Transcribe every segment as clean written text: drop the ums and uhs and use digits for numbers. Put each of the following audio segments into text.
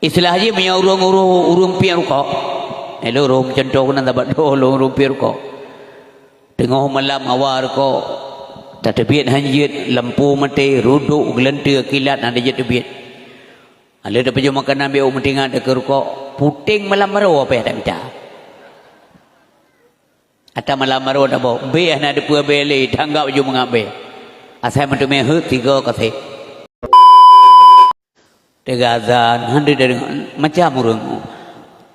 Istilah je punya urung pi rukuk. Hello rom contoh nan dapat do urung pi rukuk. Tengah malam awal rukuk. Tak terbit hanjit lampu mati ruduk gelentir kilat ada je terbit. Ada dapat je makanan biar mentingat ke rukuk. Puting malam maru apa tak minta. Atau malam maru dah bawa. Be nak ada pua beli tanggap je mengambil. Asal mentu meh tiga kasih. Tiga azan handi dari macam urang.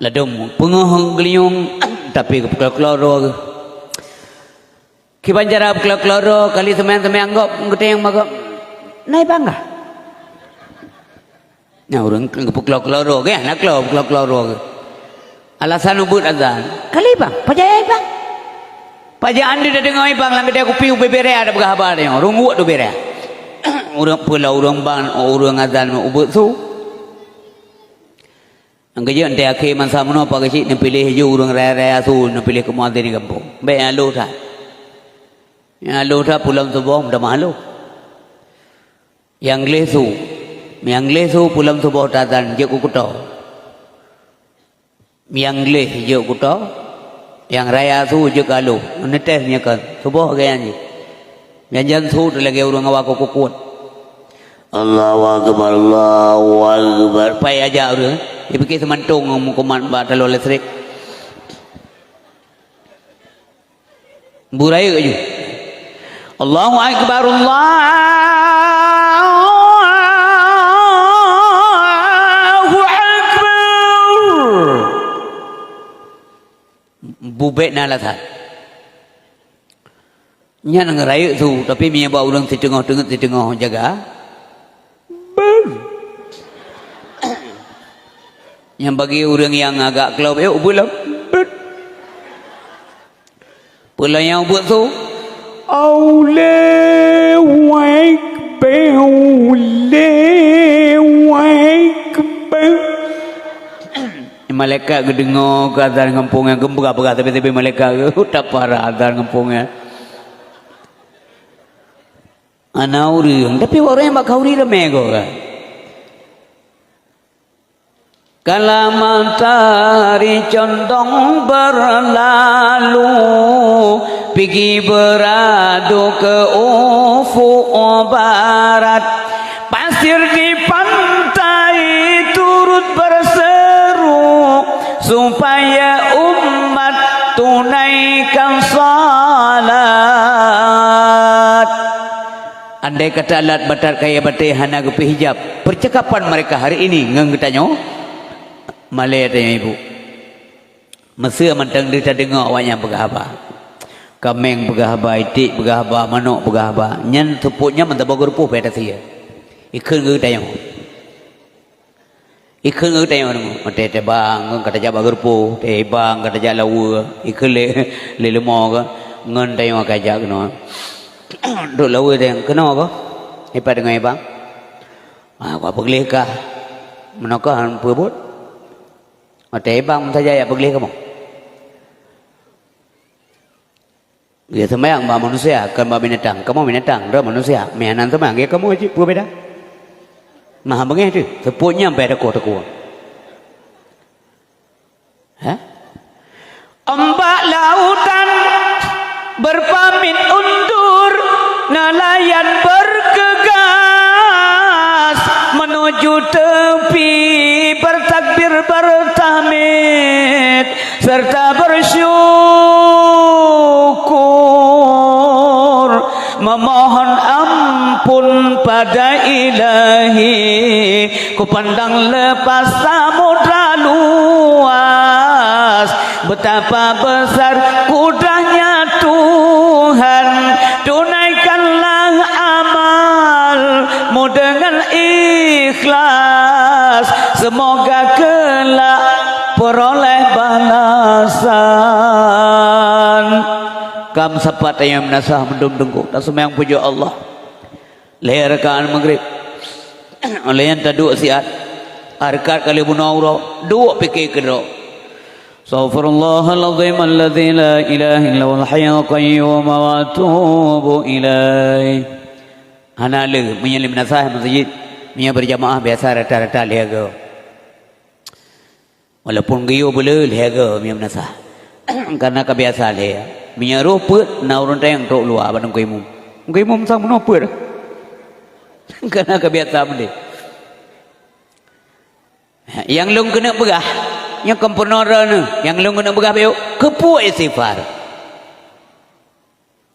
Ladum pengohong geliung tapi keluar kibanjara keluar kali teman-teman anggap ngete yang magap naik bangga. Nah urang keluar ke nak keluar. Alasan ubud azan. Kali bang, pajai bang. Pajai andi dah dengar bang lang dia aku piu bebere ada berhabar dia. Rungu tu bere. Urang pula urang bang urang azan ubud su. Anggeje ante akhir masa mano apa kecil nak pilih je urang raya su nak pilih ke muadzin di kampung. Baik alu dah. Ya alu dah pulang subuh dah malu. Yang lesu pulang subuh azan je ku kuto. Yang le je kuto. Yang raya su je kalu. Netesnya kan subuh gaya ni. Yang jan su lagi urang awak ku kuat. Allahu akbar Allahu akbar. Pai aja urang. Dia fikir semantung kuman batal listrik. Burai ke je. Allahu akbar Allahu akbar. Bubek nalasan. Nya nang raya tu tapi mia bawa urang setengah jaga. Yang bagi orang yang agak kelab bulan pula yang buat tu Allahu Akbar Allahu Akbar. Malaikat dengar ke azan kampung yang gembira tapi malaikat tak parah azan kampung yang ana orang tapi orang yang bakal uri remeh kan. Kala matahari condong berlalu pergi beradu ke ufuk barat. Pasir di pantai turut berseru supaya umat tunaikan salat. Andai kata alat batar kaya batai hana ke hijab. Percakapan mereka hari ini ngang tanya Malay tanya ibu. Masa mentang dia dengar awaknya bergahaba. Kameng bergahaba, itik bergahaba, manuk bergahaba. Nyan tepuknya mentah bagus rupuh pada saya. Ikan ke tanya. Ikan ke tanya orang. Mata bang, kata jawab bagus rupuh. Bang, kata jawab lawa. Ikan le lemah ke. Ngan tanya kajak kena. Duk lawa tanya. Kena apa? Hebat dengan bang. Apa boleh kah? Menakah perbut? Mata bang saja ya boleh kamu. Dia semayang mbak manusia kan mbak binatang. Kamu binatang, dah manusia. Mehanan semayang ya kamu aja berbeda. Maha bengeh tu. Seputnya sampai ada kuat-kuat. Ombak lautan berpamit undur, nelayan bergegas menuju tepi, bertakbir bertahmid serta bersyukur, memohon ampun pada Ilahi. Ku pandang lepas samudra luas, betapa besar kudrahnya Tuhan. Tunaikanlah amalmu dengan ikhlas, semoga kelak peroleh balasan. Kam sapat ayam nasah mendung dengkuk tak semayang puja Allah. Leher rekaan maghrib oleh yang taduk siat arkat kali bunawra duk fikir kedok. Astaghfirullahaladzim alladzi la ilaha illa huwal hayyul qayyum wa atubu ilaih. Hana le menyelim nasah masjid, punya berjamaah biasa rata-rata liaga. Walaupun giyo boleh lega miam nasa. Karena kebiasaan dia. Menyeruh put na urun tayang tok luar bandung kuimum. Kuimum sang meno put. Karena kebiasaan dia. Yang lung kena begah, yang kempenora ni, yang lung kena begah bayu, kepu istighfar.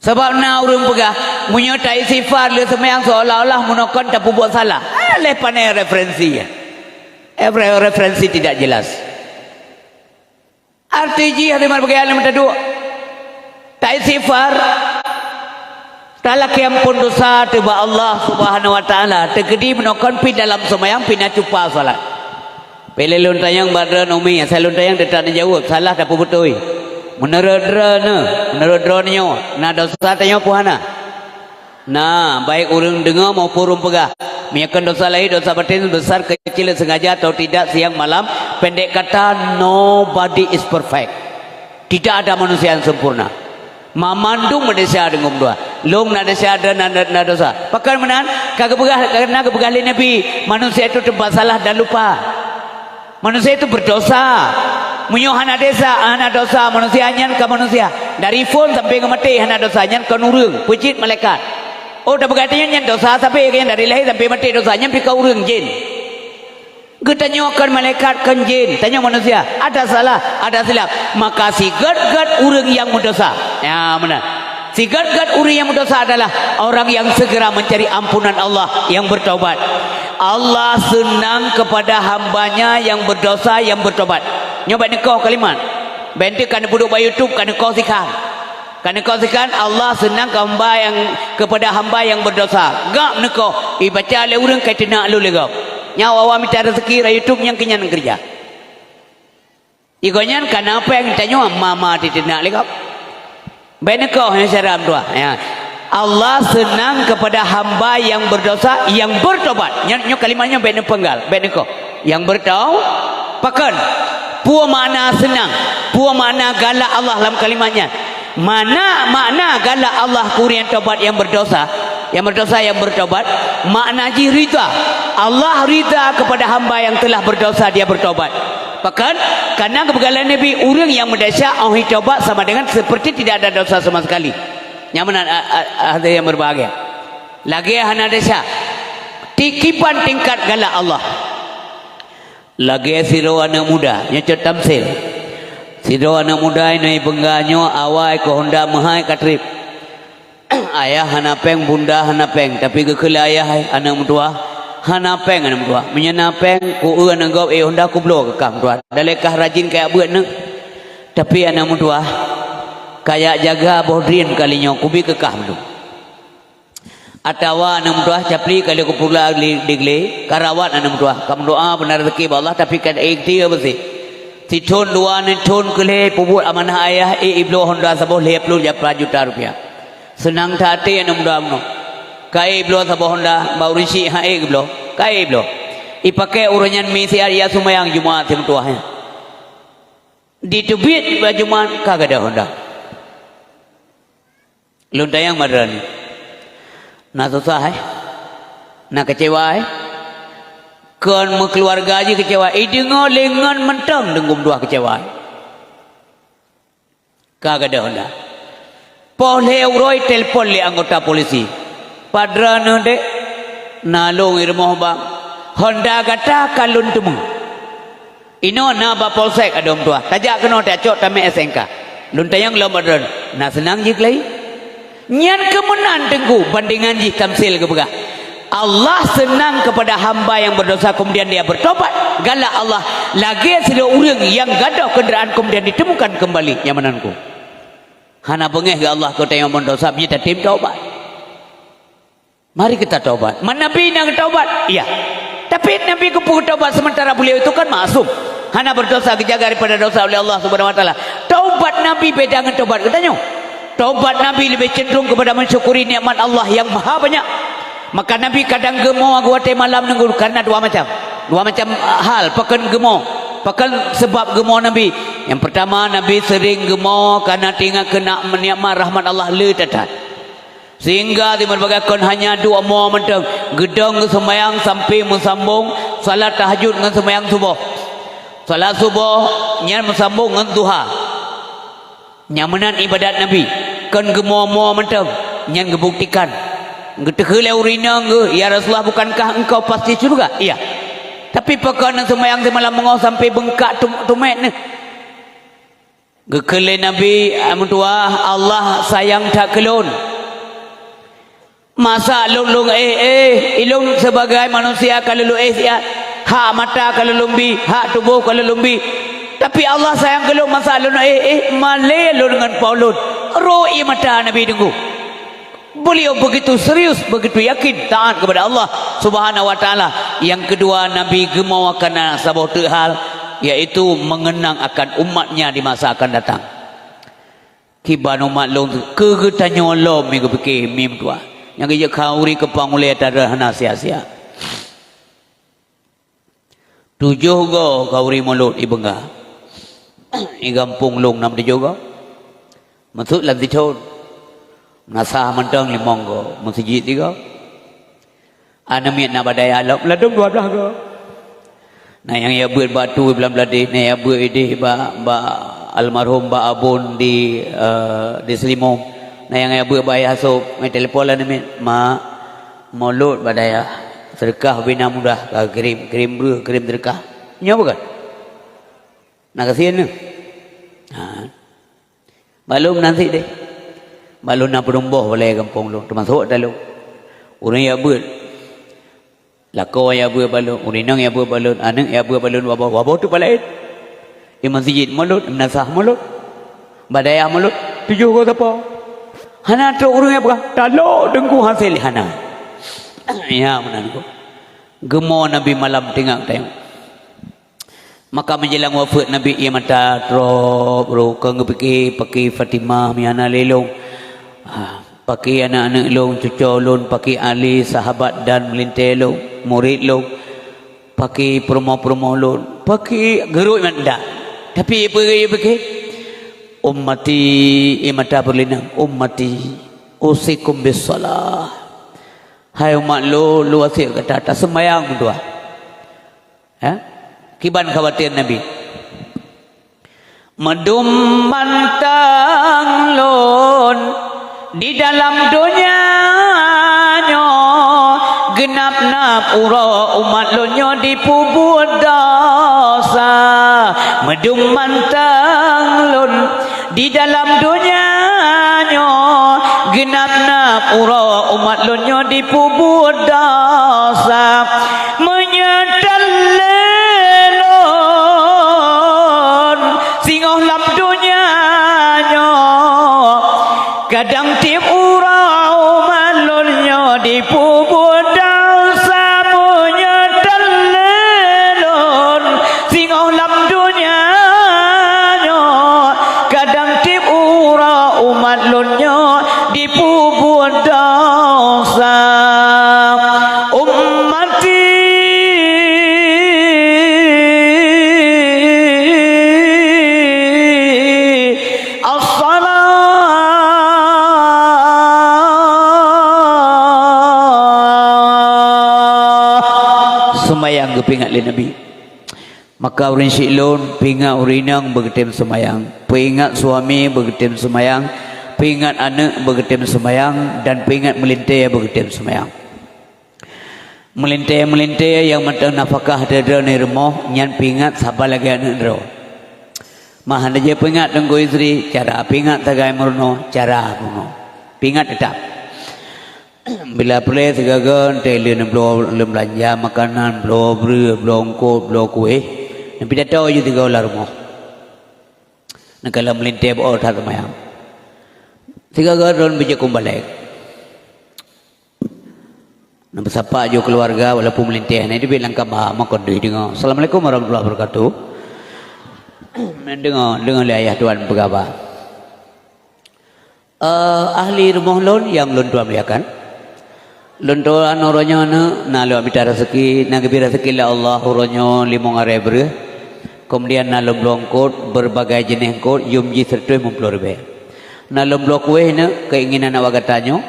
Sebab na urung begah, menyertai istighfar le semayang seolah-olah menokon tak buat salah. Lepas ni referensi ya. Referensi tidak jelas. RTG hari mana bagi alam tadu. Tak istighfar. Talak yang pun dosa tiba Allah Subhanahu Wa Taala. Tegedi menokon pi dalam semayang pina cupa salat. Pele lun tayang badran umi, asal lun tayang detak jawab salah tak betul. Menurut nyo, na dosa tanya puhana. Nah, baik orang dengar mau purun pegah. Menyakan dosa lahir, dosa batin besar kecil sengaja atau tidak siang malam. Pendek kata nobody is perfect. Tidak ada manusia yang sempurna. Mamandung manusia dengan dua. Long nada syada nada dosa. Pakai menan kagak begah karena kebegah Nabi. Manusia itu tempat salah dan lupa. Manusia itu berdosa. Munyo hana desa, hana dosa manusia nyan ke manusia. Dari phone sampai ke mati hana dosa nyan ke nurung, pujit malaikat. Oh dah berkatanya nyan dosa sampai ke dari lahir sampai mati dosa nyan pi ke urung jin. Getanyokan malaikat kan jin, tanya manusia, ada salah, ada silap. Maka si gad urung yang berdosa. Ya benar. Si gad urung yang berdosa adalah orang yang segera mencari ampunan Allah, yang bertaubat. Allah senang kepada hambanya yang berdosa, yang bertobat. Nyoba nikah kalimat. Bentuk kan buduk by YouTube kan kau sikan. Kan kau sikan Allah senang kepada hamba yang berdosa. Gak nikah. Ibaca le urang kai tenak lu legau. Nyawa awak minta rezeki ra YouTube yang kenyan kerja. Igonyan kan apa yang tanya mama di tenak legau. Bentuk yang syaram dua. Ya. Allah senang kepada hamba yang berdosa, yang bertobat. Nyo kalimatnya bentuk penggal, bentuk yang bertaubat. Pakan pua makna senang, pua makna galak Allah dalam kalimatnya. Mana makna galak Allah kurian tobat yang berdosa, yang bertobat. Makna ji rida. Allah rida kepada hamba yang telah berdosa dia bertobat. Bahkan karena kebegalan Nabi orang yang mendosa orang tobat sama dengan seperti tidak ada dosa sama sekali. Yang mana ada yang berbahagia. Lagi hana dosa. Tikipan tingkat galak Allah. Lagi siro anak muda nyecet tamsil. Siro anak muda ini pengganyo awai ko honda mahai katrip. Ayah hanapeng bunda hanapeng tapi kekela ayah anak muda hanapeng anak muda menyenapeng ku anak gop honda ku blo ke kam tuan. Dalekah rajin kayak buat ne. Tapi anak muda kayak jaga bodrin kalinya ku bi ke kam tu. Atawa anak muda capli kali ku pula digle karawat anak muda kamu doa benar rezeki Allah tapi kan ikhtiar bersih si thon dua ni thon kele pubut amanah ayah iblo honda sabo leplu japra juta rupiah senang hati anak muda amno kai iblo sabo honda bau risi ha iblo kai iblo ipake uranyan misi ya sumayang jumaat tim tuahnya di tubit bajuman kagak ada honda luntayang madrani. Nak susah nak kecewa kan keluarga aja kecewa dengar lengan mentang denggum dua kecewa kagak ada honda polhe uroi telpon le anggota polisi padrana de nalong irmoh bang honda kata kalun temu ino na ba polsek adom tua tajak kena tacok tame SNK luntayang lo madran na senang jik lai nyan kemenan tengku bandingan ji tamsil ke begah Allah senang kepada hamba yang berdosa kemudian dia bertobat galak Allah lagi sila urang yang gadah kenderaan kemudian ditemukan kembali nyamananku hana bengeh ke Allah kau tengok berdosa kita tim taubat mari kita taubat mana Nabi nak taubat iya tapi Nabi kepu taubat sementara beliau itu kan maksum hana berdosa kejaga daripada dosa oleh Allah Subhanahu Wa Taala taubat Nabi beda dengan taubat katanya. Taubat Nabi lebih cenderung kepada mensyukuri nikmat Allah yang maha banyak. Maka Nabi kadang gemo aguate malam nunggu karena dua macam hal pakan gemo. Pakan sebab gemo Nabi. Yang pertama Nabi sering gemo karena tinggal kena menikmat rahmat Allah le tatat. Sehingga di berbagai kon hanya dua mo mentang gedong sembahyang sampai musambung salat tahajud dengan sembahyang subuh. Salat subuh nyan bersambung dengan duha. Nyamanan ibadat Nabi. Kan gemua-mua mentang nyan gebuktikan. Getekele urina ge, ya Rasulullah bukankah engkau pasti surga? Iya. Tapi perkara semayang semalam mengau sampai bengkak tumet ni. Gekele Nabi amuntua Allah sayang tak kelon. Masa lung ilung sebagai manusia kalau lu siat, hak mata kalau lumbi, hak tubuh kalau lumbi. Tapi Allah sayang kelon masa lung malay lu dengan Paulus. Roi mata Nabi tunggu. Beliau begitu serius, begitu yakin taat kepada Allah Subhanahu wa taala. Yang kedua Nabi gemau akan sebuah hal, yaitu mengenang akan umatnya di masa akan datang. Kiban umat long kegetanya Allah minggu fikir mim tua. Yang dia kauri kepang oleh darah sia-sia. 7 go kauri mulut ibengah. I gampung long 6 juga. Masuk lagi tahun. Nasah mentang 5 go, masjid 3. Anamit na badai alam ladum 12 go. Nah yang ia buat batu belam beladi, nah ia buat ide ba almarhum ba abun di Selimong. Nah yang ia buat bayar so, mai telefon lah ni mulut badai sedekah bina mudah, kirim sedekah. Nya bukan? Nak kasihan ni. Ha. Malum nanti deh. Malum nak berumbuh boleh kampung lu, termasuk dalu. Orang yang buat lako ya buat balun, urinang ya buat balun, anak ya buat balun, wabah tu palaid. Di masjid mulut, nasah mulut, badaya mulut, 7 ko apa? Hana tu orang yang buat, talo dengku hasil hana. Ya menan ko. Gemo Nabi malam tengok tengok. Maka menjelang wafat Nabi ia mata drop ro kang pakai Fatimah miana lelong. Pakai anak-anak long, cucu long, pakai ahli, sahabat dan melintai long, murid long, pakai promo-promo long, pakai geruk mandak. Tapi pakai ummati imata berlinang, ummati usikum bisalah. Hai umat lu wasik kata tak sembahyang dua. Ha? Kiban khawatir Nabi. Medum mantang lon di dalam dunia nyo genap nap ura umat lonyo dipubur dosa medung mantang lon di dalam dunia nyo genap nap ura umat lonyo dipubur dosa menyetel lelon singoh lam dunia nyo kadang tiap urau malunnya dipubur dosa menyetel lelon singoh lam dunia nyo kadang tiap urau malunnya dipubur dosa ummati semayang kepingat le Nabi. Maka urin silon pingat urinang bergetem semayang, pingat suami bergetem semayang, pingat anak bergetem semayang, dan pingat melintai bergetem semayang. Melintai yang matang nafkah dada ni rumah nyan pingat sabar lagi anak dero. Mah je pingat dengko isteri cara pingat tagai meruno cara meruno. Pingat tetap. Bila boleh segagan telen belum belanja makanan belum beri belum kot belum kuih tapi dah tahu je tiga ular rumah nak kalau melintai bawa tak semayang segagan ron bijak kumbalik nak bersapa je keluarga walaupun melintai ni dia bilang kabar makan duit dengar Assalamualaikum warahmatullahi wabarakatuh dengar ayah tuan bergabar ahli rumah lon yang lon tuan beliakan lontoran orangnya na lalu abita rezeki na gebira rezeki la Allah orangnya 5.000 ber kemudian na lomblongkot berbagai jenis kot yumji serta 50 ribu na lomblok kue na keinginan awak katanya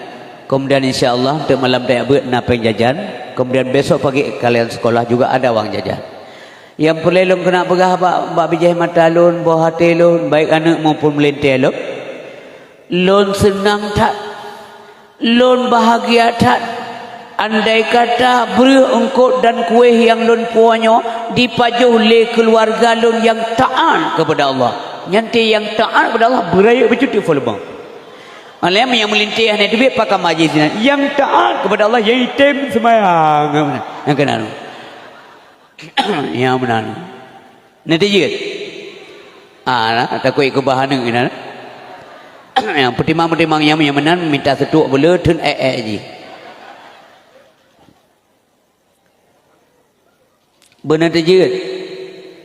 kemudian insyaallah untuk malam tak ber na penjajan kemudian besok pagi kalian sekolah juga ada wang jajan Yang pelelong kena pegah bak bijah mata lon, bawah hati lon, baik anak maupun melintir lon. Lon senang tak, lon bahagia tak. Andai kata beri engkau dan kuih yang lon puanyo dipajuh le keluarga lon yang taat kepada Allah. Nyanti yang taat kepada Allah beraya bercuti folbang. Alam yang melintir hanya duit pakai majlis yang taat kepada Allah yang item semayang. Yang kena tu. Yang benar. Nanti je. Takut ikut bahan ni. Yang petimang-petimang yang benar minta setuk boleh tun je. Benar je.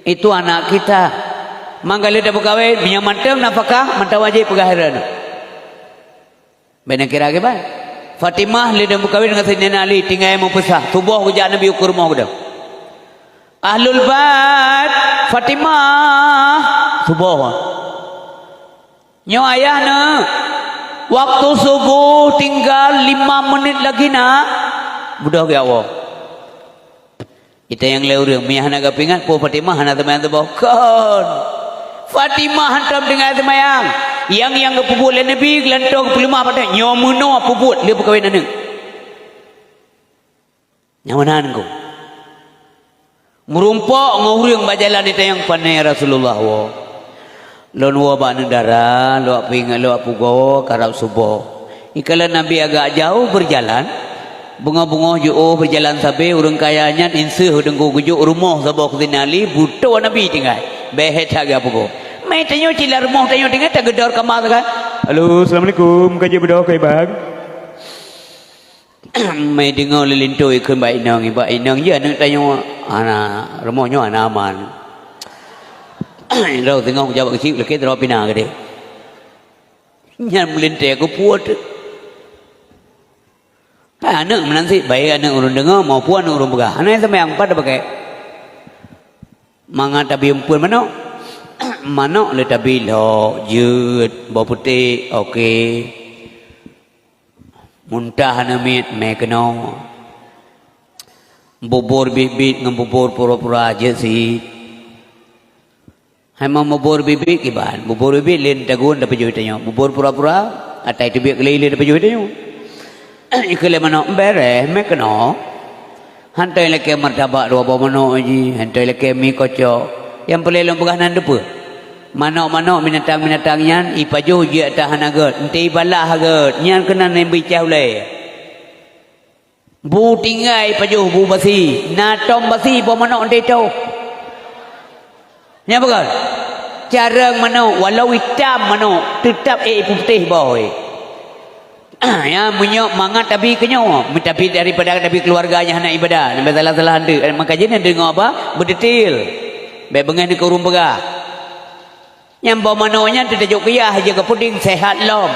Itu anak kita. Manggala dah berkahwin, minyak mantap nafkah, mantap wajib pegahairan. Benar kira ke baik. Fatimah le dah berkahwin dengan Sayyidina Ali, tinggal mau pesah. Subuh hujat Nabi ukur rumah dah. Ahlul bait Fatimah subuh. Nyo ayah na. Waktu subuh tinggal 5 menit lagi nak. Budak ke awak. Kita yang lewat mia nak kepingat po Fatimah nak temayang tu kon. Fatimah hantam dengan temayang. Yang kepuput le Nabi gelantong pelumah pada nyomuno puput dia berkahwin anak. Nyamanan ko. Merumpak ngurung bajalan di tayang panai Rasulullah wa. Lon wa ba negara, lo pingat lo pugo karab subuh. Ikala Nabi agak jauh berjalan, bunga-bunga jo berjalan sampai urang kayanya inseuh dengku gujuk rumah sabok dinali buto Nabi tinggal. Behet agak pugo. Mai tanyo cila rumah tanyo tinggal tak gedor kamar kan. Halo, Assalamualaikum. Kaji berdoa kai bang. Mai dengar lelinto ikut baik nang je anak tanyo anak rumahnya anak aman. Rau tengok jawab kecil lagi terus pindah ke dia. Nyan melintir aku puat. Anak menanti baik anak urun dengar maupun anak urun begah. Anak sama yang pada pakai mangat tabi empun mana? Mana le tabi lo jut bau putih okey. Muntah namit mekno. Bubur bibit dengan bubur pura-pura aja sih. Hanya bubur bibit kiban. Bubur bibit lain tagun dapat jual tanya. Bubur pura-pura atai tu biar kelih dapat jual tanya. Ikut mana bereh mekno. Hantai lagi martabak dua bawa mana aji. Hantai lagi mi kocok. Yang pelelong peganan depa. Mana-mana binatang-binatangnya ipajuh je atas hanagat. Enti balah hagat. Nyan kena nembi caulai. Bu tinggai pajuh bu basi. Natom basi bawa mana enti tahu. Ya bukan? Cara mana walau hitam mana tetap putih boy. Ya punya mangat tapi kenyo, tapi daripada tapi keluarganya anak ibadah. Nampak salah-salah anda. Maka jadi anda dengar apa? Berdetil. Baik bengan di kurung pegah. Yang bawa manonya tidak jauh kaya aja ke puding sehat lom.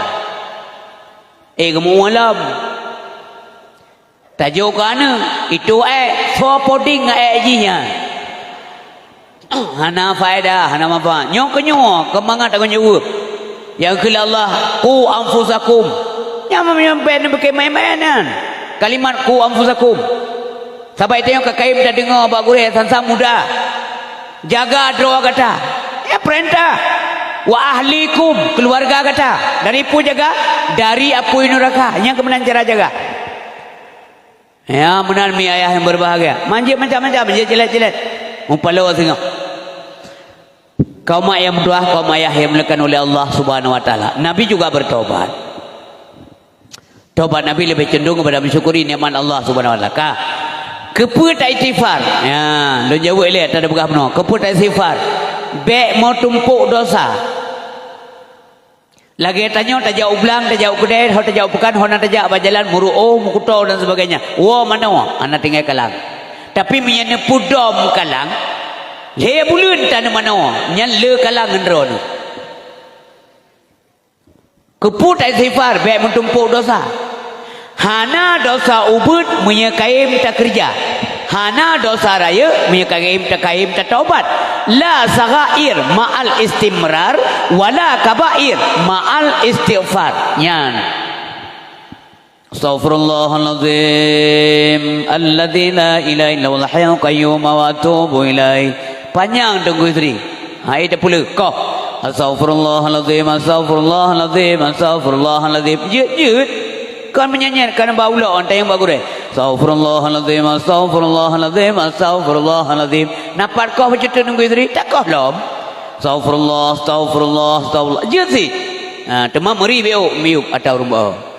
Kamu alam. Tajuk kana itu so puding ajinya. Hana faedah, hana manfaat. Nyok kenyo, kemangat aku nyewa. Yang kala Allah, ku anfusakum. Yang menyampaikan pakai main-mainan. Kalimat ku anfusakum. Sampai itu yang kekaim dah dengar Pak Gurih sansa muda. Jaga doa kata. Ya perintah. Wa ahlikum keluarga kata. Dari pun jaga, dari apu neraka. Yang kemudian cara jaga. Ya benar mi ayah yang berbahagia. Manjat macam-macam, manjat jelat-jelat. Mumpalo tengok. Kaum ayah berdoa, kaum ayah yang dimuliakan oleh Allah Subhanahu wa taala. Nabi juga bertobat. Tobat Nabi lebih cenderung kepada mensyukuri nikmat Allah Subhanahu wa taala. Kepu tak istighfar. Ya, lu jawab lihat tak ada begah benar. Kepu tak istighfar. Bek mau tumpuk dosa. Lagi tanya tak jauh ulang, tak jauh kedai, tak jauh pekan, nak tak jauh berjalan muruo, mukutau dan sebagainya. Wah mana wah? Anak tinggal kalang. Tapi menyana pudom kalang. Dia bulan tanah mana wah? Nyan le kalang ngendron. Kepu tak istighfar, bek mau tumpuk dosa. Hana dosa ubud menyekaim tak kerja. Hana dosa raya menyekaim tak taubat. La saghair ma'al istimrar wala kabair ma'al istighfar. Nyan. Astaghfirullahalazim alladzi la ilaha illallahul hayyul qayyum wa atubu ilaih. Panjang tunggu isteri. Hai dah pula kau. Astaghfirullahalazim astaghfirullahalazim astaghfirullahalazim. Jut. Kan menyanyikan baula orang yang bagus deh. Astaghfirullahalazim astaghfirullahalazim astaghfirullahalazim. Nampak kau macam tu tunggu isteri? Tak kau lom. Astaghfirullah. Jut sih. Temam meri miup atau rumah.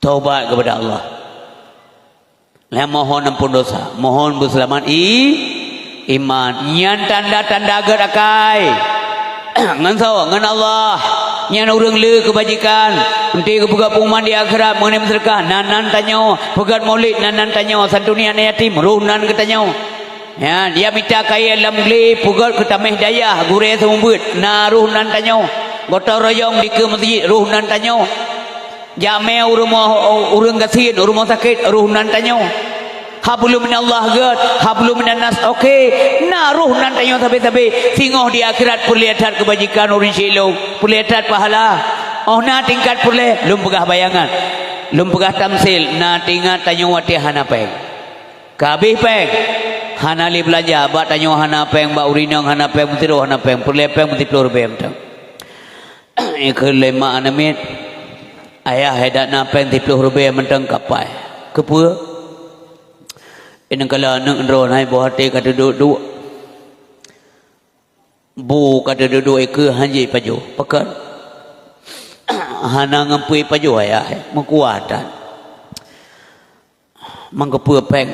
Taubat kepada Allah. Mohon ampun dosa, mohon berselamat iman. Nyan tanda-tanda agak akai. Ngan sawa, ngan Allah. Nyan urang le kebajikan. Nanti kebuka pengumuman di akhirat mengenai sedekah. Nanan tanya, pegat maulid nanan tanya, santuni anak yatim ruhnan ke tanya. Ya, dia minta kaya lam gli pegat ke tameh dayah gure semumbut. Na ruhnan tanya. Gotong royong di ke masjid ruhnan tanya. Jamai urang gasin, rumah sakit ruhnan tanya. Hablum minallah gad, hablum minannas. Okey, nah ruhnan tanya sampai singoh di akhirat perlihat kebajikan orang silo, perlihat pahala. Oh na tingkat perle, lum pegah bayangan. Lum pegah tamsil, na tingkat tanya wati hana peng. Kabeh peng. Hana li belanja, ba tanya hana peng, ba urinang hana peng, mutiru hana peng, perle peng mutiplur bem tang. Ikut lema anamit. Ayah hedat na peng tipluh rupiah mentang kapai. Kepua. Ini kalau anak ndro naik buah hati kata duduk. Bu kata duduk ke hanji paju. Pekan. Hana ngampui paju ayah. Mengkuatan. Mengkepua peng.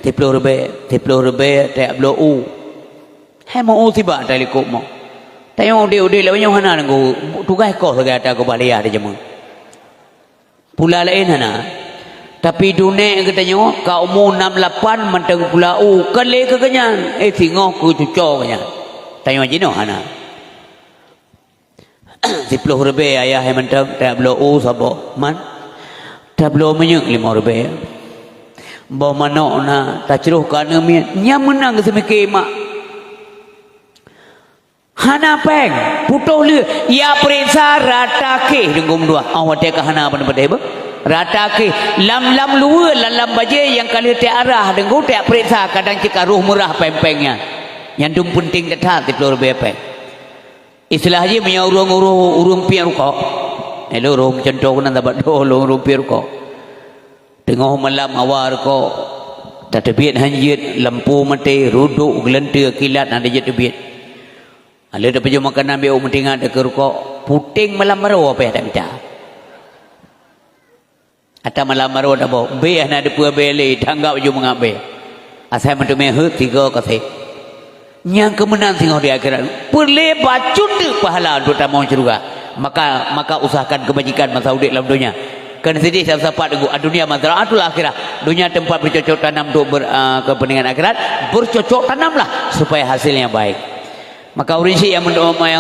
Tipluh rupiah. Tak belah u. Hai mau u tiba tak likuk mau. Tak yang udik lewanya hana nengku. Tugas kau segai tak aku balik ada jemang. Pula lain hana. Tapi dunia katanya ka umur 68 mentang pula kale ke kenyan singoh ku cucok kenyan. Tanya jino hana. 10 rupiah ayah yang mentang tak belo sabo man. Tak belo menyuk 5 rupiah. Bawa manok na tak ceruh kana mian. Nya menang semike mak. Hana peng putuh le ya periksa rata ke dengum dua. Awak tak hana pada ba? Rata ke lam luar lam baje yang kali tiarah dengku tak periksa kadang cika ruh murah pempengnya yang dum penting tetap 10 rupiah peng istilah je punya urung piar kok hello urung contoh nan dapat do urung piar kok tengah malam awar kok tak terbit hanjit lampu mati ruduk gelentir kilat ada je terbit ada dapat je makanan biar mentingan dekat kok puting malam maru apa tak minta. Atau malam maru dah bawa. Be ada pua beli. Tanggap je mengambil. Asal mentu mehut 3 kasih. Yang kemenang singoh di akhirat. Perle bacut pahala untuk tamu syurga. Maka usahakan kebajikan masa udik dalam dunia. Kerana sedih siapa-siapa tengok. Dunia mazra'atul akhirat. Dunia tempat bercocok tanam untuk kepentingan akhirat. Bercocok tanamlah. Supaya hasilnya baik. Maka urinsi yang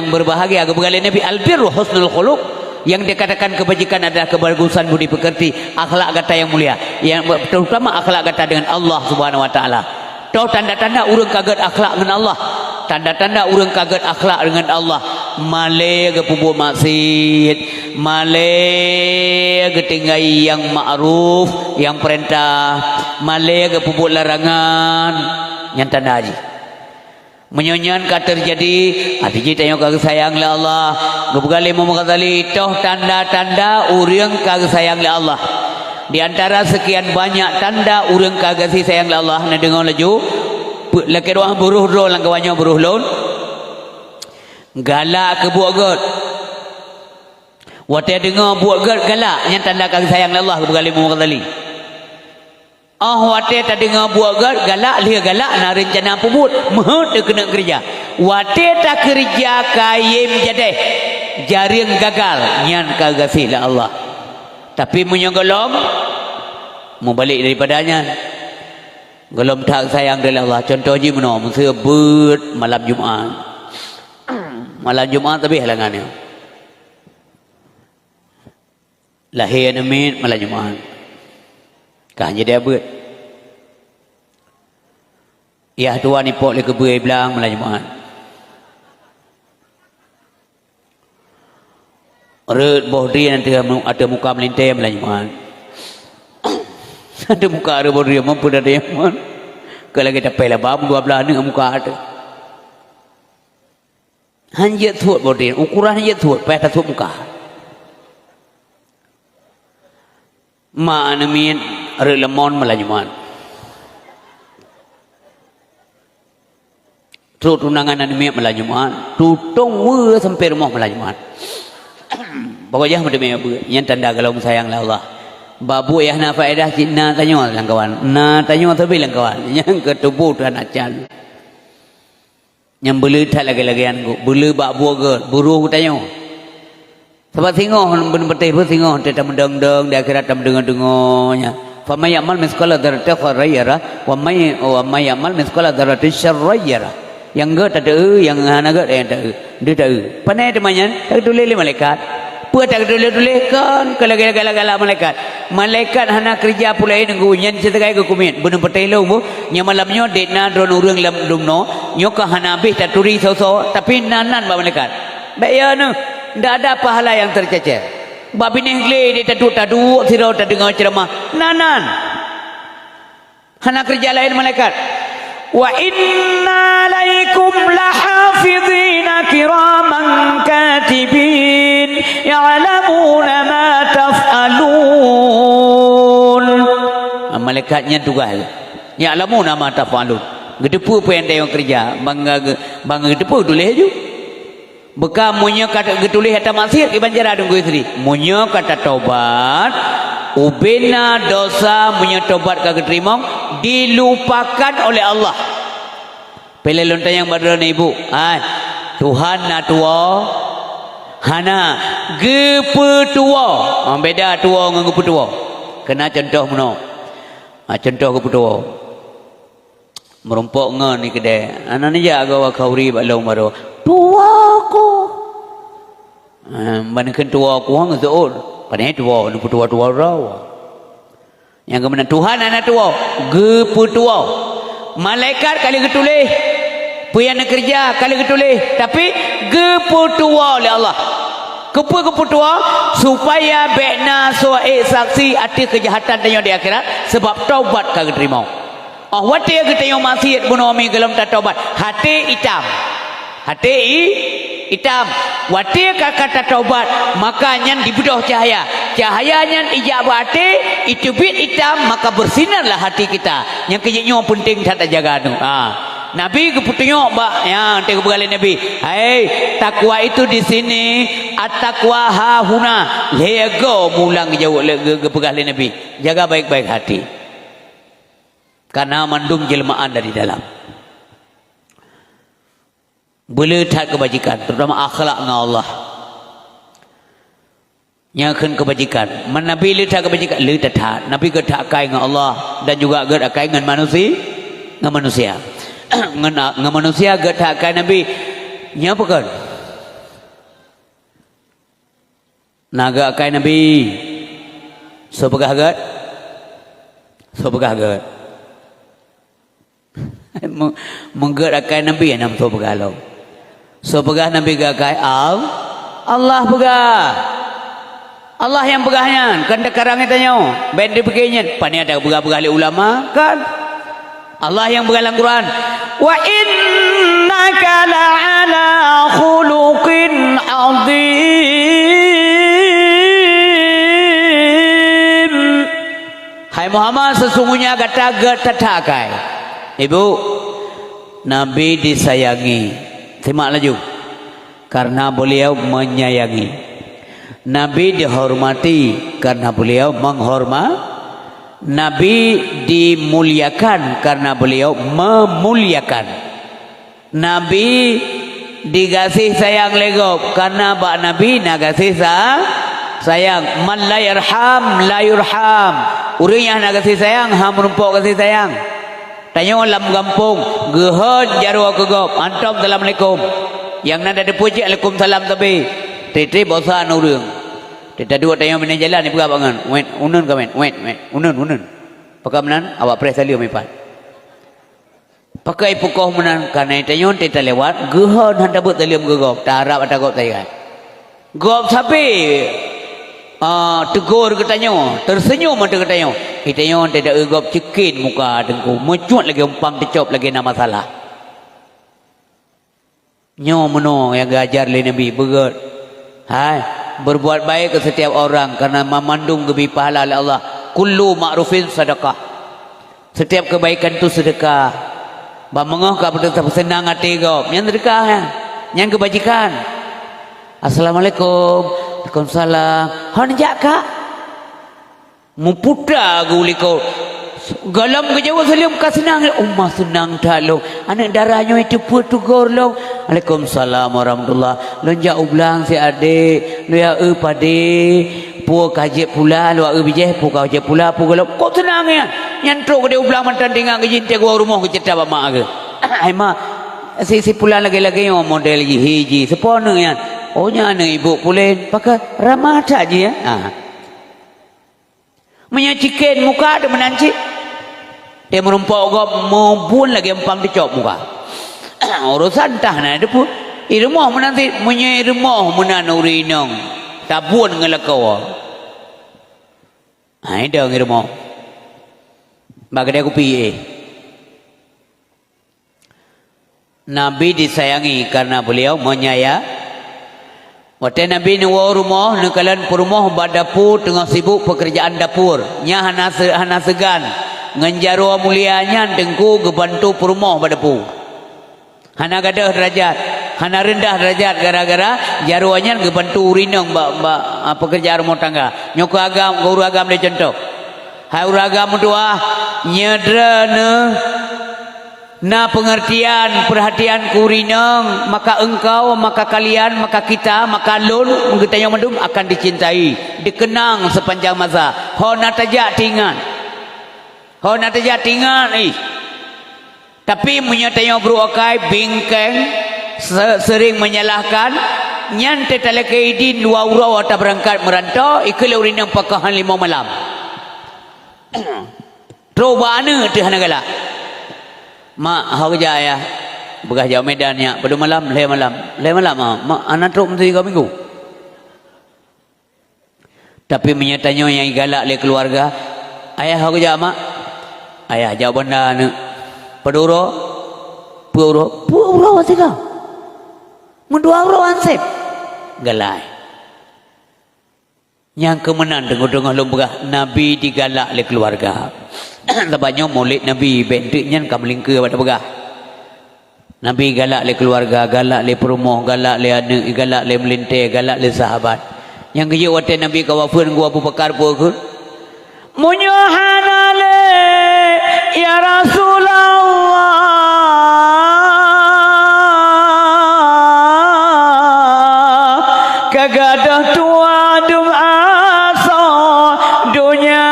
berbahagia. Kebegalan Nabi. Albirru husnul khuluq. Yang dikatakan kebajikan adalah kebagusan budi pekerti, akhlak kata yang mulia, yang terutama akhlak kata dengan Allah Subhanahu Wa Taala. Tahu tanda-tanda urang kaget akhlak dengan Allah. Tanda-tanda urang kaget akhlak dengan Allah. Male ke pupuk maksiat, male ke tinggai yang ma'ruf, yang perintah, male ke pupuk larangan, yang tanda haji. Menyonyan kata terjadi hati tanya kagak sayang le Allah ngebugali memakatali toh tanda-tanda urang kagak sayang le Allah di antara sekian banyak tanda urang kagak si sayang le Allah na dengar laju laki doang buruh ro lang kawannya buruh lon galak ke buat god wate dengar buat god galak yang tanda kagak sayang le Allah ngebugali memakatali wate tak dengar buat galak lihat galak nak rencana pemut mahut dia kena kerja wate tak kerja kayim jadeh jaring gagal nyan kagasi lah Allah tapi punya golom mau balik daripadanya golom tak sayang dari Allah contoh je mana masa ber malam Jumaat tapi halangannya lahir amin malam Jumaat kah jadi abad ya tuan ni pok le kebuai belang malam Jumaat Red bohri nanti ada muka melintai melanjuman. Ada muka ada bohri mampu ada yang man. Kalau kita pela bab 12 ni muka ada. Hanya tuat bohri ukuran hanya tuat peta tuat muka. Mana min red lemon melanjuman. Terus tunangan anime melanjuman. Tutong we sampai rumah melanjuman. Pokoknya macam ni yang tanda kalau sayang Allah. Babu ya na faedah cina tanya lang kawan. Na tanya tapi lang kawan. Yang ketubuh dan acan. Yang beli tak lagi-lagi aku. Beli babu ke buruh aku tanya. Sebab singoh benar-benar pun singoh tetap mendeng-deng di akhirat tak mendengar-dengarnya. Fa may ya'mal mithqala dzarratin khairan yarah wa may ya'mal mithqala dzarratin syarran yarah. Yang ge tak ada, yang hana ge yang tak ada. Dia tak ada. Panai temannya tak tulis malaikat. Apa tak tulis-tuliskan kalau malaikat. Malaikat hana kerja pula nunggu nyen setegai ke kumit. Benar betul mu nya malamnya dekna dron urang lam dumno nyo ka hana habis tak turi so tapi nanan ba malaikat. Baik ya nu. Ndak ada pahala yang tercecer. Babi ni gle dia taduk sirau tak dengar ceramah. Nanan. Hana kerja lain malaikat. Wa inna alaikum lahafizina kiraman katibin ya'lamuna ma taf'alun. Malaikatnya tugas. Ya'lamuna ma taf'alun. Gedepu apa yang dia kerja. Bangga gedepu tulis je. Bekam munya kata getulis kata maksiat ke banjara dunggu isteri. Munya kata taubat. Ubena dosa munya taubat kagak terima dilupakan oleh Allah. Pele lontar yang badran ibu. Tuhan na tua. Hana gepetua. Beda tua dengan gepetua. Kena contoh meno. Contoh gepetua. Merompok ngan ni kedai. Anak ni ja agawa kauri balong baro. Tua ko. Banakan tua ko hang seol. Panai tua nu tua raw. Yang kemudian Tuhan anak tua, gepetua. Malaikat kali getulis. Puyan kerja kali getulis, tapi gepetua oleh Allah. Gepetua supaya bekna suai saksi arti kejahatan tanya di akhirat sebab taubat kagak terima. Wati kita yang maksiat bunuh ami gelam tak taubat. Hati hitam. Hati hitam. Wati kata taubat maka nyan dibedah cahaya. Cahayanya ijabah hati itu bit hitam maka bersinarlah hati kita. Yang kenyanya penting tak jaga tu. Nabi keputunya mbak ya nanti kebegali Nabi. Hai takwa itu di sini at-taqwa hahuna. Lego mulang jauh kebegali Nabi. Jaga baik-baik hati. Karena mandum jelmaan dari dalam. Beletak kebajikan, terutama akhlak dengan Allah. Nyakan kebajikan. Nabi letak kebajikan, letak. Nabi getak kai dengan Allah dan juga getak kai dengan manusia. Dengan manusia. Dengan manusia getak kai Nabi. Nyapa kan? Naga kai Nabi. So pegah gat. So pegah gat. Menggerakkan Nabi yang nama so pegalau. So pegah Nabi gakai Allah pegah. Allah yang pegahnya. Kan sekarang tanya, ben dia pegahnya. Pani ada pegah-pegah ulama kan? Allah yang pegah dalam Quran. Wa innaka la'ala khuluqin 'adzim. Hai Muhammad sesungguhnya kata getakai. Ibu, Nabi disayangi. Simak laju. Karena beliau menyayangi. Nabi dihormati karena beliau menghormati. Nabi dimuliakan karena beliau memuliakan. Nabi dikasih sayang legop karena Pak Nabi nak kasih sayang. Man la yarham la yurham. Orang yang nak kasih sayang ham menumpuk kasih sayang. Tanya dalam kampung, gehon jarwa kegop, antum assalamualaikum. Yang nada ada puji Waalaikumsalam tapi tete bosan orang. Tete dua tanya mana jalan ni pegah bangan. Wait, unun kamen, wait, unun. Pakai menan, awak press tali omipan. Pakai pukoh menan, karena tanya tete lewat, gehon hendak buat tali om gegop, tak harap ada gop tayar. Gop sapi tegur katanya, tersenyum mata katanya. Katanya tidak gop cekin muka dengku, mencut lagi umpang dicop lagi nama salah. Nyo meno yang gajar oleh Nabi begut. Hai, berbuat baik ke setiap orang karena memandung lebih pahala oleh Allah. Kullu ma'rufin sedekah. Setiap kebaikan itu sedekah. Bamengah ka pada senang hati gop. Yang sedekah ya. Yang kebajikan. Assalamualaikum. Waalaikumsalam. Han jak kak. Muputra guli kau. Galam ke Jawa salim ka senang. Ummah senang tak lo. Anak darahnya itu pun tugur lo. Waalaikumsalam warahmatullahi. Lonjak ulang si adik. Lu ya pade. Pu kajik pula lu bijih pu kajik pula pu galam. Kau senang ya. Nyantruk dia ulang mantan dengan ke jintai gua rumah ke cerita mak ke. Ai mak si pula lagi-lagi yang model hiji sepona ya. Oh nya ibu pulen pakai ramata je ya. Menyacikan muka ada menanci. Dia merumpok gop mobun lagi empam dicop muka. Urusan tah na depu. Irmoh menanti menye irmoh menanuri nong. Tabun ngelakau. Ai dah irmoh. Bagi dia aku piye. Nabi disayangi karena beliau menyayang. Waktu Nabi ni rumah, nekalan perumah badapu tengah sibuk pekerjaan dapur. Nya hana segan. Ngenjarua mulianya dengku gebantu perumah badapu. Hana gadah derajat, hana rendah derajat gara-gara jaruanya gebantu urinang pekerjaan rumah tangga. Nyoko agam, guru agam dia contoh. Hai uragam doa nyedrana na pengertian perhatian kurinang maka engkau maka kalian maka kita maka lun mengetanya mendum akan dicintai dikenang sepanjang masa hona tajak tingan tapi menyatanya beruakai bingkeng sering menyalahkan nyante talakaidin dua urau atau berangkat merantau ikut urinang pakahan 5 malam Robana tu hana galak. Mak hau kerja ya. Begah jauh medannya pada malam, le malam mak anak truk mesti 3 minggu. Tapi menyatanya yang galak le keluarga, ayah hau kerja mak. Ayah jauh benda ne. Peduro, puro tiga. Mendua euro ansep. Galak. Yang kemenan dengar-dengar lombah Nabi digalak oleh keluarga. Sebabnya maulid Nabi bentuknya kamelingka pada begah. Nabi galak oleh keluarga, galak oleh perumah, galak oleh anak, galak oleh melintir, galak oleh sahabat. Yang kerja waktu Nabi kawafun gua Abu Bakar pun munyohanale ya Rasulullah kagadah tua dum asa dunia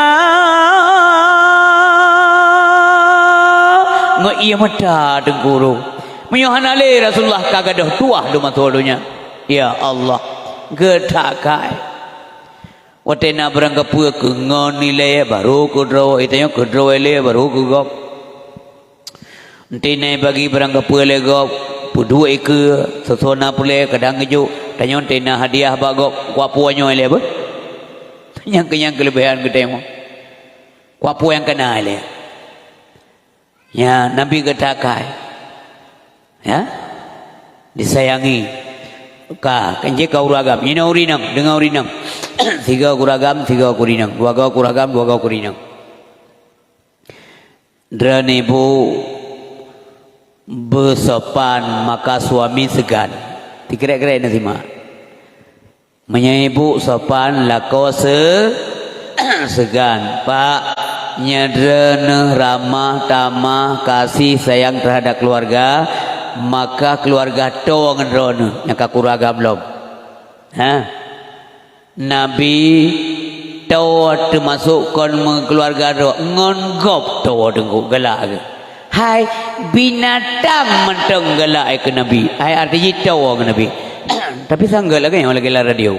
ngak iya mata dengkuru munyohanale Rasulullah kagadah tua dum asa dunia. Ya Allah getakai waktu nak berangkat puas ke nilai baru kudro itu yang kudro ele baru kugop nanti naik bagi berangkat puas le gop pudua ke sesona pule kadang keju tanya nanti nak hadiah bagop kuapuanyo ele ber yang kelebihan kita yang kuapu yang kena ele ya Nabi getakai ya disayangi kanji kau ragam ini urinang dengan urinang 3 kuragam 3 kurinang 2 kuragam 2 kurinang dan ibu bersopan maka suami segan dikira-kira ini sih mak menyibu sopan lako segan pak nyadrana ramah tamah kasih sayang terhadap keluarga maka keluarga to ngendron yang kakuragam belum Nabi to termasukkan keluarga do ngongop to dengku galak hai binatang menteng galak ke Nabi hai artinya to ke Nabi tapi sanggal lagi yang lagi radio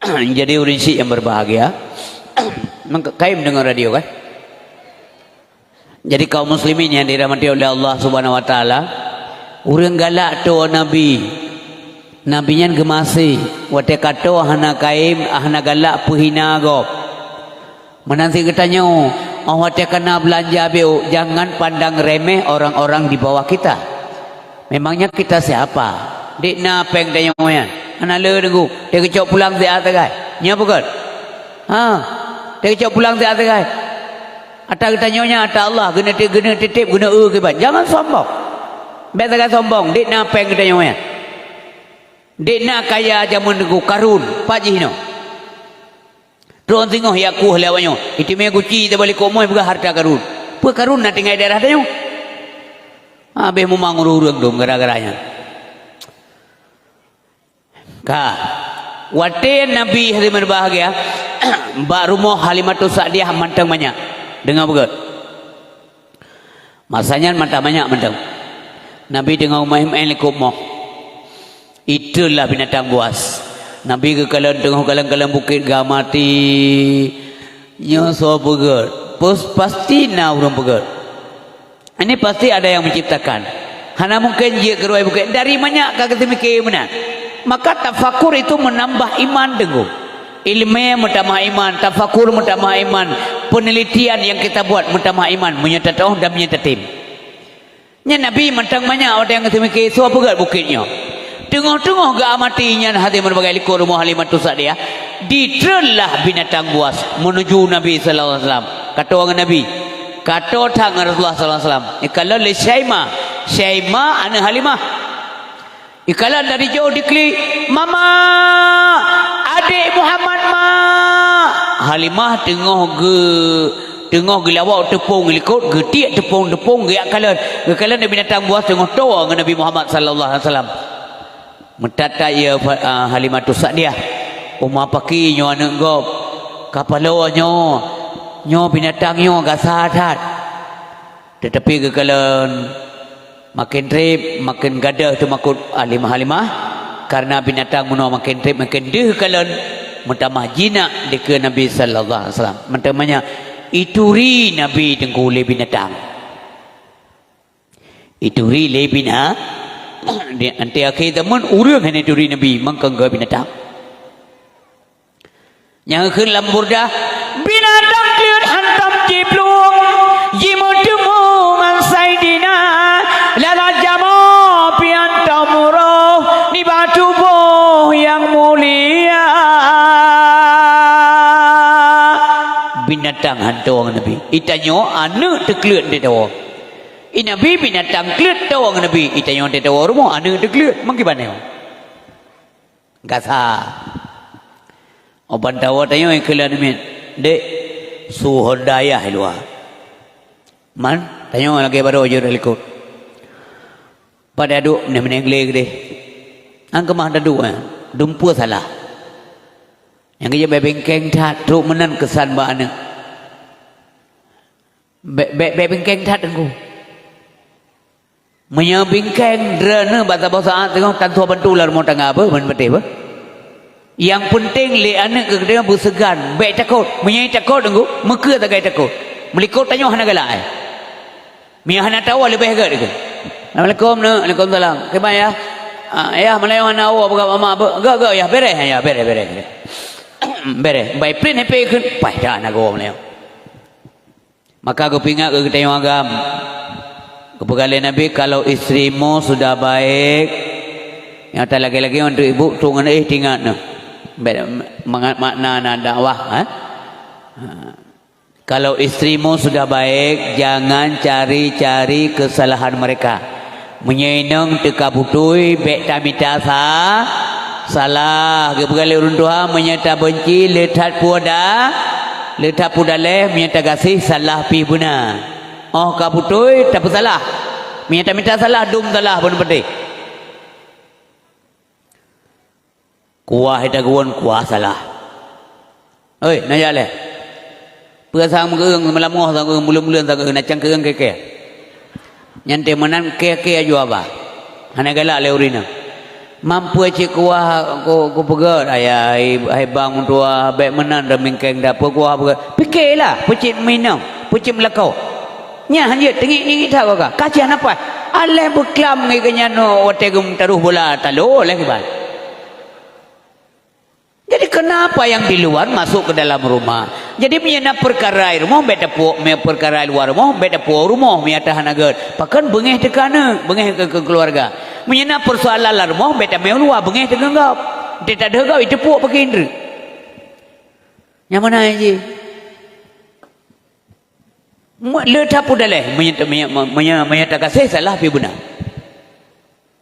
jadi urinsi yang berbahagia kaya mendengar radio kan Jadi kaum muslimin yang dirahmati oleh Allah Subhanahu wa taala, urang galak tu nabi. Nabi nyan gemasi, wate kato hana kaim ahna galak puhina go. Menanti katanya, oh wate kena belanja beu, jangan pandang remeh orang-orang di bawah kita. Memangnya kita siapa? Dik na peng tanya moyan. Ana le dengu, dia kecok pulang di atas gai. Nya bukan? Dia kecok pulang di atas gai. Ata kita nyonya ata Allah guna titip guna ke ban. Jangan sombong. Beta kan sombong, dik na peng kita nyonya. Dik na kaya jamun dengu karun, pak jihno. Terus tengok ya ku lawanyo. Itu me guci te balik komoy buka harta karun. Pu karun na tinggal daerah tanyo. Abe mu mangururang dong gara-garanya. Ka wate Nabi hari berbahagia baru mau Halimatus Sa'diyah mantang banyak. Dengar betul. Masanya mantang banyak mantang. Nabi dengar umahim enlikumoh. Itulah binatang buas. Nabi ke kalang bukit gamati. Nya so betul. Pasti na urang betul. Ini pasti ada yang menciptakan. Hana mungkin dia keruai bukit. Dari banyak kagak temike mana? Maka tafakur itu menambah iman dengu. Ilmu menambah iman, tafakur menambah iman, penelitian yang kita buat menambah iman, menyatakan dan menyatatim. Nya Nabi mentang banyak orang yang temike so apa bukitnya. Tengok-tengok gak amatinya hati berbagai likur rumah Halimatus Sa'diyah. Ditelah binatang buas menuju Nabi sallallahu alaihi wasallam. Kata orang Nabi, kata tang Rasulullah sallallahu alaihi wasallam, "Kalau li Syaimah ana Halimah." Ikalan dari jauh diklik, "Mama, adik Muhammad ma." Halimah tengah gelawak tepung likut, getiak tepung geak kalan Nabi datang buas tengah tawa dengan Nabi Muhammad sallallahu alaihi wasallam. Mentata ia Halimatus Sa'diyah. Umma paki nyo anak gop. Kapalo nyo binatang nyo gasahat. Tetapi kekalan makin trip, makin gadah tu makut Halimah karena binatang muno makin trip, makin deh kalan mentamah jinak deke Nabi sallallahu alaihi wasallam. Mentamanya ituri Nabi dengkule binatang. Ituri le bina di anti akhir zaman urang hanya ituri Nabi mangkangga binatang. Yang keun lambur dah binatang kliut hantam ciplung jimudumu man saidina lala jamo piantamuro ni batubuh yang mulia. Binatang hantu orang Nabi itanyo anu tekleut de tawo. Nabi binatang kleut tawo orang Nabi itanyo de tawo rumo anu tekleut mangkibane. Gasa. Oban tawo tayo ikelan min. Dek suhodayah luar. Man tayo lagi baru ajar likut. Pada duk meneng deh. Angka mah dadu dumpu salah. Yang kerja bebengkeng tat truk menan kesan ba ane. Bebengkeng tat engku. Menyabingkeng drana bata saat tengok tantu bantular mau tangga apa men bete apa. Yang penting le anak ke dia bersegan, baik takut, menyai takut engku, meka tak gaya takut. Melikut tanya hana galak. Mia hana tahu lebih agak dekat. Assalamualaikum, Waalaikumsalam. Kemana ya? Ya, Melayu hana awak bukan mama. Gak ya, beres ya, beres. Beres. Baik print happy kun, pai dah nak awak Melayu. Maka aku pingat ke kita yang agam. Kepegali Nabi kalau istrimu sudah baik, yang tak lagi-lagi untuk ibu tungan tinggal no. Makna dakwah. Kalau istrimu sudah baik, jangan cari-cari kesalahan mereka. Menyenang teka butui, bek tamita salah. Kepegali runtuha menyata benci, letak puda leh, menyata kasih salah pi buna. Oh kabutui tak salah. Menyata minta salah, dum salah pun penting. Kuah kita guan kuah salah. Oi, naya leh. Perasaan mengeung melamuh sang mulut-mulut sang nacang keung keke. Nyante menan keke aju apa? Hana galak le urina. Mampu cik kuah ko pegat ai bang tua baik menan dah mingkeng dah kuah pegat. Fikirlah pecik minum, pecik melakau. nya hanya tengi tahu ka kajian apa aleh beklam ngai kenya no wategum taruh bola talo oleh kebal. Jadi kenapa yang di luar masuk ke dalam rumah? Jadi menyena perkara rumah beda po me perkara luar rumah beda po rumah me atahan agat. Pakan bengeh tekana bengeh ke keluarga. Menyena persoalan rumah beda me luar bengeh teganggap. Dia tak ada itu po pakai indra. Yang mana aja? Letak pun dah leh menyatakan kasih salah pi benar.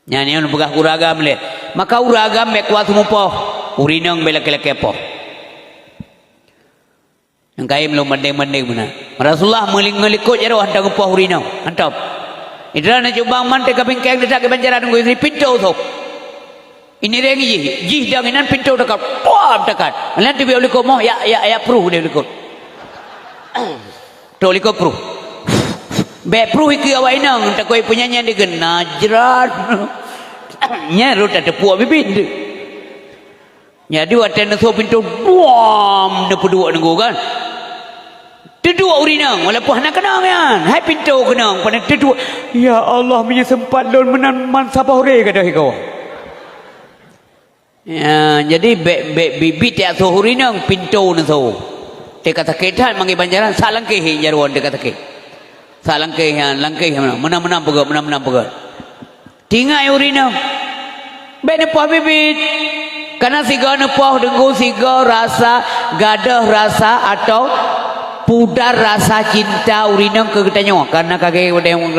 Nyanyi yang begah uragam leh. Maka uragam mek kuat semua urinang belak-belak kepo. Yang kaya belum mending-mending benar. Rasulullah melikut jaro hantar kepo urinang. Hantar. Idra nak coba mantek ke bengkeng dekat ke banjaran nunggu ini pintu tu. Ini rengi jih dah inan pintu dekat. Puam dekat. Nanti biar likut mau ya pruh dia likut. Toliko pru. Be pru iki awak inang tak koi punyanya dengan najrat. Nya ro tak tepu bibin. Jadi waten so pintu buam ne pedua nunggu kan. Kedua urinang walaupun nak kenang kan. Hai pintu kenang pada kedua. Ya Allah punya sempat don menan man sabah hore kadah kau. Ya jadi bibit ya so urinang pintu ne so. Dia kata kedah mangi banjaran salangkeh jarwan dia kata ke. Salangkeh langkeh menang-menang pegat. Tinggal urina. Bene puah bibit. Karena siga nepuh dengku siga rasa gadah rasa atau pudar rasa cinta urina ke katanya karena kakek yang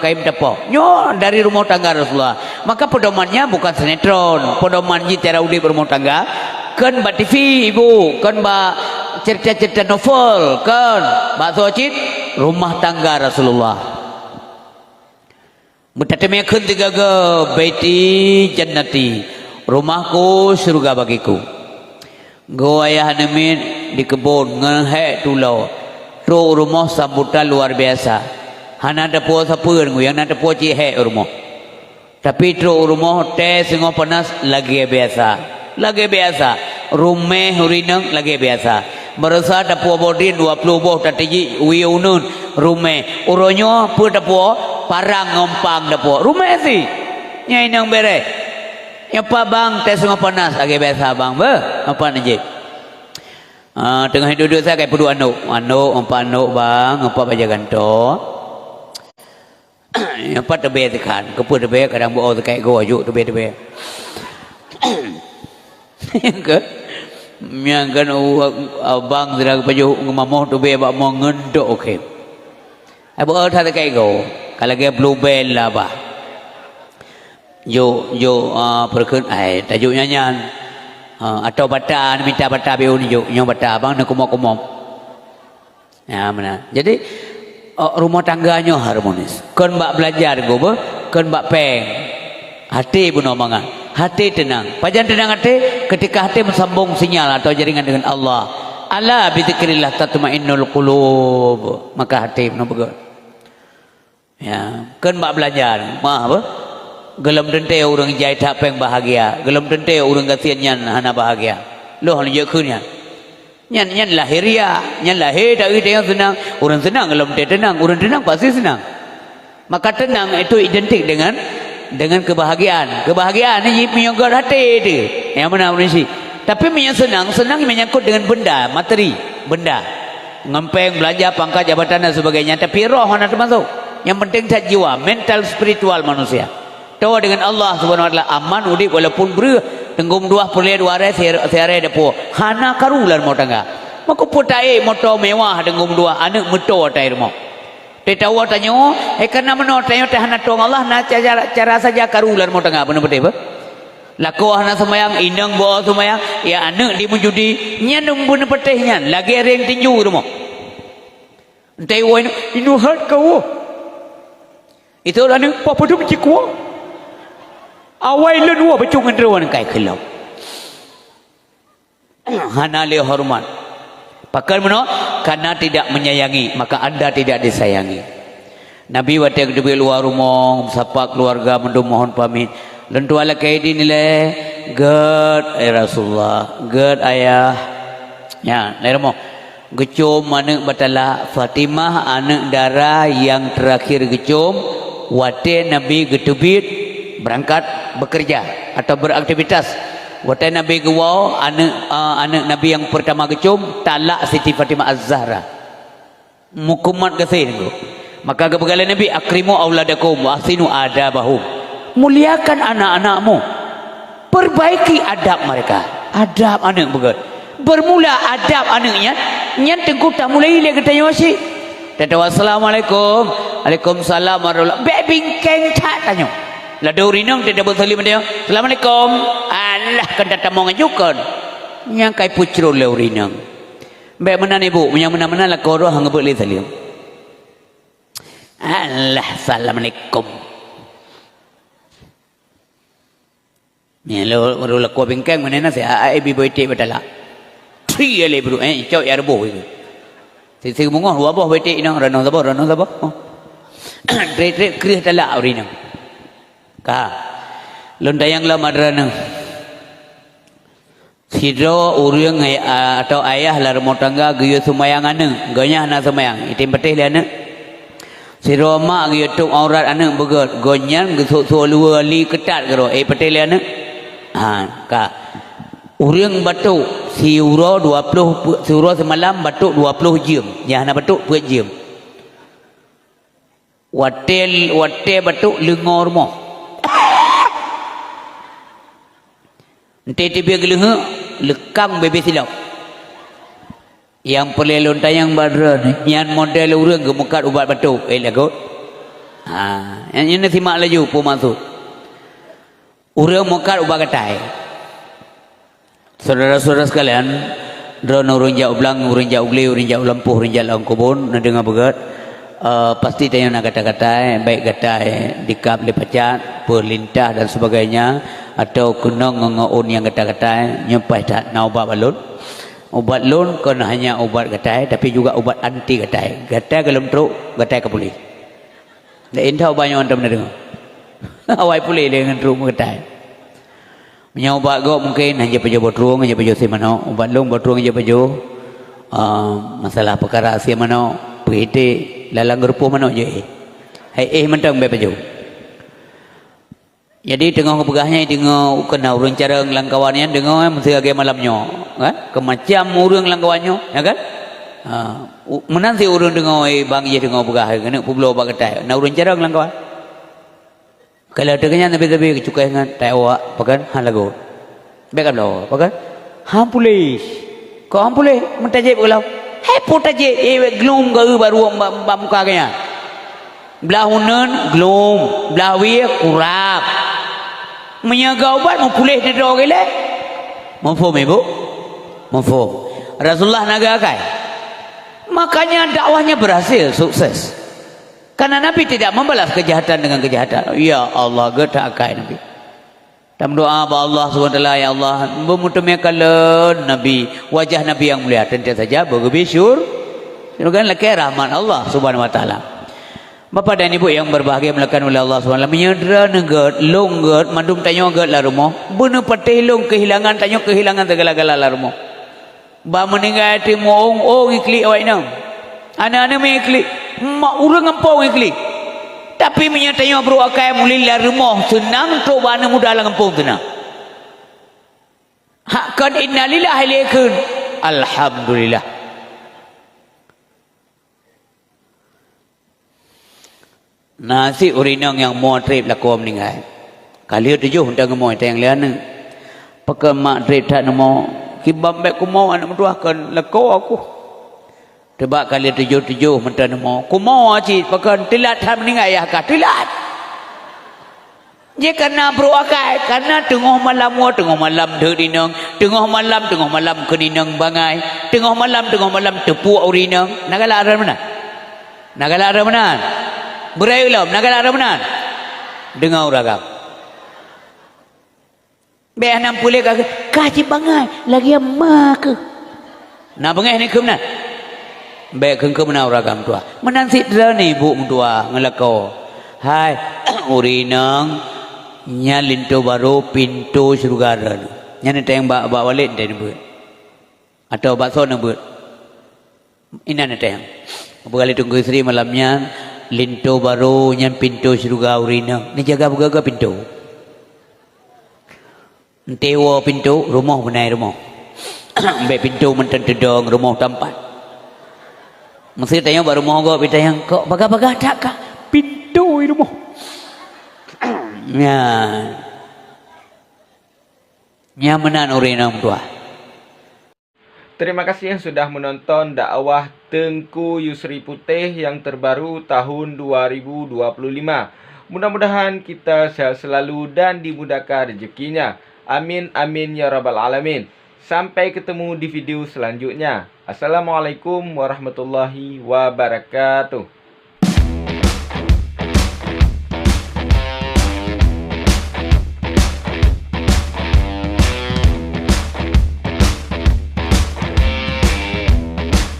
kaim tepoh. Nyo dari rumah tangga Rasulullah. Maka pedomannya bukan sinetron, pedoman cara udi berumah tangga. Kan ba TV ibu, kan ba cerita-cerita novel, kan ba socit rumah tangga Rasulullah. Mutatame khun tiga ke baiti jannati, rumahku surga bagiku. Go ayah nemin di kebun ngehe tulau. Tu rumah sambutan luar biasa. Hana ada po sapeun yang ada po cihe rumah. Tapi tu rumah teh singo panas lagi biasa. Lagi biasa. Rumah hurinang lagi biasa. Berasa dapu bodin 20 boh tatiji wiunun rumah. Uronyo pu dapu parang ngompang dapu. Rumah sih. Nyai nang bere. Apa bang tes singo panas lagi biasa bang be. Apa naji? Tengah duduk saya kayak pedu anu bang apa baca ganto. Apa tebe tekan, kepu tebe kadang buat kayak go ajuk tebe. Yang kan abang sedang baju ngomong tebe bak mau ngendok okey. Abu ada kayak go, kalau kayak blue bell lah bah. Jo perken, tajuk nyanyian. Atau bata minta bata biu ni nyo bata bang nak kumok. Ya mana. Jadi rumah tangganya harmonis. Kon bak belajar go be, kon bak peng. Hati pun omongan. Hati tenang. Pajan tenang hati ketika hati mensambung sinyal atau jaringan dengan Allah. Ala bi dzikrillah tatmainnul qulub. Maka hati pun betul. Ya, kon bak belajar. Mah apa? Gelam dente orang jai tak peng bahagia, gelam dente orang kasihan nyan hana bahagia. Loh hanya jekunnya. Nyan lahiriah, nyan lahir dari dia senang, orang senang gelam dente tenang, orang tenang pasti senang. Maka tenang itu identik dengan kebahagiaan. Kebahagiaan ini menyangkut hati itu. Yang mana sih? Tapi senang menyangkut dengan benda, materi, benda. Ngempeng, belanja, pangkat, jabatan dan sebagainya. Tapi roh hana termasuk. Yang penting tak jiwa, mental spiritual manusia. Tahu dengan Allah Subhanahu wa taala aman udi walaupun ber tenggum dua perle dua sehari depo hana karulan mau tangga maka putai motor mewah tenggum dua anak meto tai rumah te tahu tanyo karena meno tanyo teh hana tong Allah na cara saja karulan mau tangga benar betul lako hana semayang indang bawa semayang ya anak di menjudi nyandung benar petehnya lagi reng tinju rumah entai woi inu hat kau itu anak papa tu cikgu awai le dua becungan rawan kai kelau hana le hormat pakal meno karena tidak menyayangi maka anda tidak disayangi Nabi watek di luar rumah sapa keluarga mendung mohon pamit lentu ala kai di nilai god Rasulullah god ayah ya le rumah Gecom anak batala Fatimah anak dara yang terakhir gecom. Wate Nabi getubit berangkat bekerja atau beraktivitas. Wate Nabi gewau anak Nabi yang pertama gecom talak Siti Fatimah Az-Zahra. Mukumat kasih tu. Maka kebegala Nabi akrimu auladakum wa ahsinu adabahum. Muliakan anak-anakmu. Perbaiki adab mereka. Adab anak begat. Bermula adab anaknya. Nyan tengku tak mulai dia katanya masih. Tata wassalamualaikum. Waalaikumsalam warahmatullahi. Bek bingkeng tak tanya. Lada urinang tidak bersalim dia. Assalamualaikum. Allah kan datang mau ngajukan. Yang kai pucro le urinang. Bek menan ibu, yang menan lah koro hang boleh salim. Allah assalamualaikum. Ni lo ko bingkeng mana nasi ai bi boite batala. Tri le bro cau ya rebo itu. Sisi mungah dua boh boite ina rano sabo. Tre krih tala urina. Ka. Londayang la madrana. Sidro urang atau ayah la rumah tangga geyo sumayang ane, ganya na sumayang. Itim betih le ane. Sidro mak geyo tuk aurat ane begot, gonyan gesuk luar li ketat kero. Betih le ane. Ka. Urang batuk si uro 20 si uro semalam batuk 20 jam. Yang na batuk 2 jam. Wate batuk lengor mo. Nanti tiba gelengah lekang bebe silap. Yang pelelon tayang badran yang model urang gemukat ubat batuk lagu. Yang ini simak laju pun masuk. Urang mukat ubat katai. Saudara-saudara sekalian, drone urang jauh belang, urang jauh beli, urang jauh lampuh, urang jauh lang kubun, nak dengar begat. Pasti tanya nak kata-kata baik kata dikap lepacat perlintah dan sebagainya atau kena ngongon yang kata-kata nyampai tak nak ubat lon kan hanya ubat kata tapi juga ubat anti kata kalau teruk kata ke polis dah entah banyak orang dengar awai polis dengan teruk kata punya ubat go mungkin hanya pejo botrung hanya pejo semano ubat lon botrung hanya pejo masalah perkara semano pete lalang gerupuh mana je mentang bepejo. Jadi tengah pegahnya tengah kena urang cara langkawannya dengar mesti agak malamnya kan kemacam urang langkawannya ya kan menan si urang dengar bang ye dengar pegah kena publo ba katai na urang cara langkawan kalau dengannya nabi kecukai dengan tai awak pakan hal lagu baik lo pakan polis kau polis mentajib kalau pota je glum ke baru muka kaya belah unen glum belah wi kurap menyaga ubat mau pulih dia dah gile mafhum ibu mafhum Rasulullah nagakai makanya dakwahnya berhasil sukses karena Nabi tidak membalas kejahatan dengan kejahatan ya Allah getakai Nabi dalam doa Allah SWT ya Allah memutumiakan Nabi wajah Nabi yang mulia tentu saja bergebisyur kan laki rahmat Allah Subhanahu Wa Taala. Bapak dan ibu yang berbahagia melakukan oleh Allah SWT menyedera negat longgat mandum tanya gat la rumah benar patih long kehilangan tanya kehilangan segala-gala la rumah ba meninggal timu ong ikli awak inam anak-anak mengikli mak urang ngampau ikli tapi menyatanya bro akai mulai rumah senang tu bana mudah lah kampung tenang hakkan innalillahi ilaikun alhamdulillah nasi urinang yang mau trip lah kau meninggal kali tujuh untuk mau yang lian pakai mak trip tak mau kibam baik ku mau anak mentua kan lekau aku Tebak kali 7 mentera mau. Kumau aci pakai tilat ham ni ayah ka tilat. Dia kena beruakai karena tengah malam derinang, tengah malam keninang bangai, tengah malam tepu urinang. Nagala ara mana? Berai ulam nagala ara mana? Dengar uragam. Be 60 kaji bangai lagi mak ke. Na bangai ni ke mana? Baik kengkau menau ragam tua. Menansi drani bu tua ngelakau. Hai urinang nyalin tu baru pintu surga. Nyane tayang bak balik tayang buat. Atau bakso nak buat. Ina na tayang. Pagkali tunggu istri malamnya, linto baru nyan pintu surga urina. Ni jaga begaga pintu. Tewa pintu, rumah benai rumah. Baik pintu mententedong rumah tempat. Mesti tanya baru mau kok pitayang kok baga-baga tak kak pintu rumah. Ya. Nyamanan urina tua. Terima kasih yang sudah menonton dakwah Tengku Yusri Putih yang terbaru tahun 2025. Mudah-mudahan kita sehat selalu dan dimudahkan rezekinya. Amin amin ya rabbal alamin. Sampai ketemu di video selanjutnya. Assalamualaikum warahmatullahi wabarakatuh.